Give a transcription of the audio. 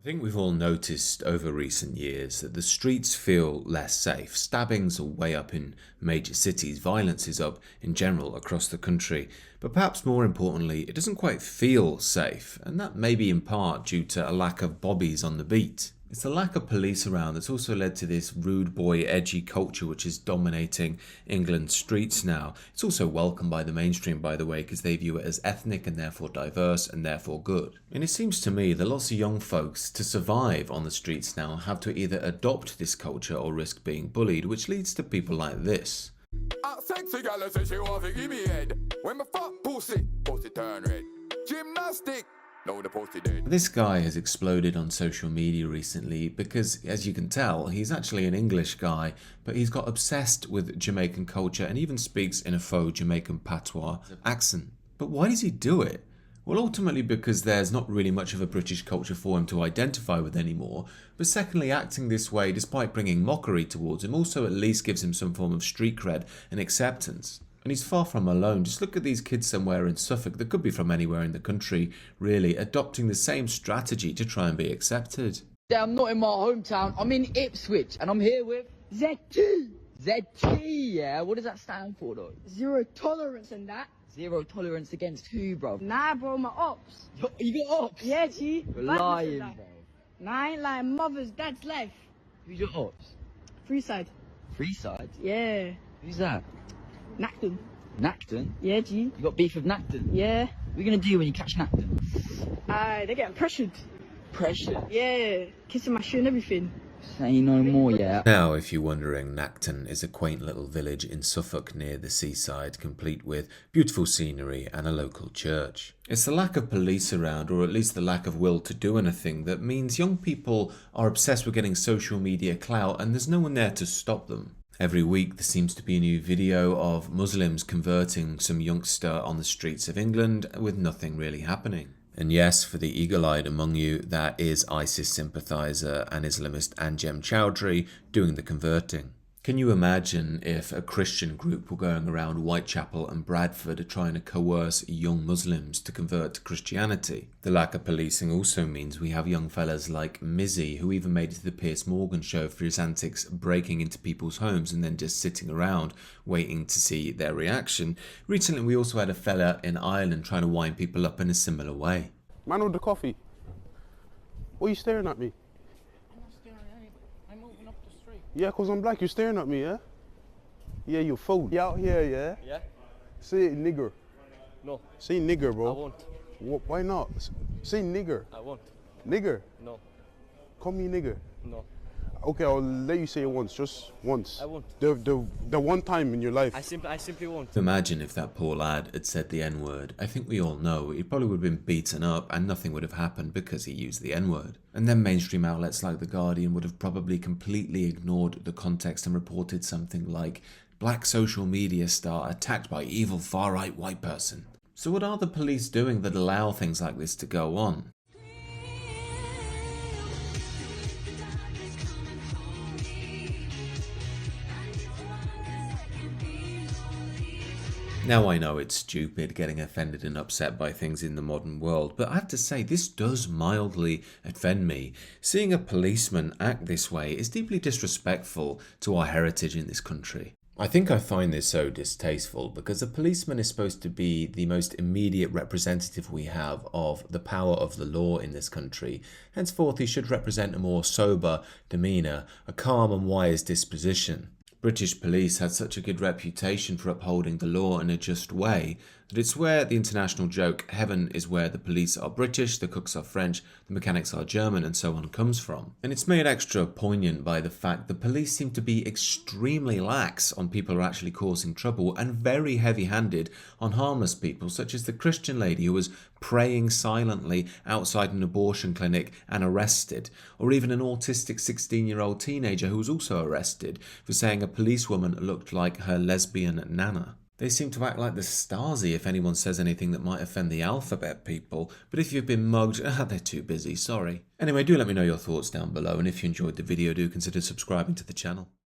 I think we've all noticed over recent years that the streets feel less safe. Stabbings are way up in major cities, violence is up in general across the country. But perhaps more importantly, it doesn't quite feel safe, and that may be in part due to a lack of bobbies on the beat. It's the lack of police around that's also led to this rude boy, edgy culture which is dominating England's streets now. It's also welcomed by the mainstream, by the way, because they view it as ethnic and therefore diverse and therefore good. And it seems to me that lots of young folks, to survive on the streets now, have to either adopt this culture or risk being bullied, which leads to people like this. Sexy girl say she want to give me head. When my fuck pussy turn red. Gymnastic. No, the pussy dead. This guy has exploded on social media recently because, as you can tell, he's actually an English guy, but he's got obsessed with Jamaican culture and even speaks in a faux Jamaican patois accent. But why does he do it? Well, ultimately because there's not really much of a British culture for him to identify with anymore, but secondly, acting this way, despite bringing mockery towards him, also at least gives him some form of street cred and acceptance. And he's far from alone. Just look at these kids somewhere in Suffolk, that could be from anywhere in the country, really, adopting the same strategy to try and be accepted. Yeah, I'm not in my hometown, I'm in Ipswich, and I'm here with ZT. ZT, yeah? What does that stand for, though? Zero tolerance and that. Zero tolerance against who, bro? Nah, bro, my ops. You got ops? Yeah, G. You're lying, That. bro. Nah, I ain't lying. Mother's, dad's life. Who's your ops? Freeside. Freeside? Yeah. Who's that? Nacton. Nacton? Yeah, G. You got beef with Nacton? Yeah. What are you gonna do when you catch Nacton? They're getting pressured. Pressure? Yeah. Kissing my shoe and everything. Say no more, yeah? Now, if you're wondering, Nacton is a quaint little village in Suffolk near the seaside, complete with beautiful scenery and a local church. It's the lack of police around, or at least the lack of will to do anything, that means young people are obsessed with getting social media clout and there's no one there to stop them. Every week there seems to be a new video of Muslims converting some youngster on the streets of England with nothing really happening. And yes, for the eagle-eyed among you, that is ISIS sympathiser and Islamist Anjem Chowdhury doing the converting. Can you imagine if a Christian group were going around Whitechapel and Bradford trying to coerce young Muslims to convert to Christianity? The lack of policing also means we have young fellas like Mizzy, who even made it to the Piers Morgan show for his antics breaking into people's homes and then just sitting around waiting to see their reaction. Recently we also had a fella in Ireland trying to wind people up in a similar way. Man with the coffee. What are you staring at me? I'm moving up the street. Yeah, 'cause I'm black, you're staring at me, yeah? Yeah, you fool. You out here, yeah? Yeah? Say it, nigger. No, Say nigger, bro. I won't. Why not? Say nigger. I won't. Nigger. No, Call me nigger. no. Okay, I'll let you say it once, just once. I won't. The one time in your life. I simply won't. Imagine if that poor lad had said the N-word. I think we all know he probably would have been beaten up and nothing would have happened because he used the N-word. And then mainstream outlets like The Guardian would have probably completely ignored the context and reported something like, "Black social media star attacked by evil far-right white person." So what are the police doing that allow things like this to go on? Now I know it's stupid getting offended and upset by things in the modern world, but I have to say this does mildly offend me. Seeing a policeman act this way is deeply disrespectful to our heritage in this country. I think I find this so distasteful because a policeman is supposed to be the most immediate representative we have of the power of the law in this country. Henceforth he should represent a more sober demeanour, a calm and wise disposition. British police had such a good reputation for upholding the law in a just way that it's where the international joke "heaven is where the police are British, the cooks are French, the mechanics are German" and so on comes from. And it's made extra poignant by the fact the police seem to be extremely lax on people who are actually causing trouble and very heavy-handed on harmless people, such as the Christian lady who was praying silently outside an abortion clinic and arrested, or even an autistic 16-year-old teenager who was also arrested for saying a policewoman looked like her lesbian nana. They seem to act like the Stasi if anyone says anything that might offend the alphabet people, but if you've been mugged, they're too busy, sorry. Anyway, do let me know your thoughts down below, and if you enjoyed the video, do consider subscribing to the channel.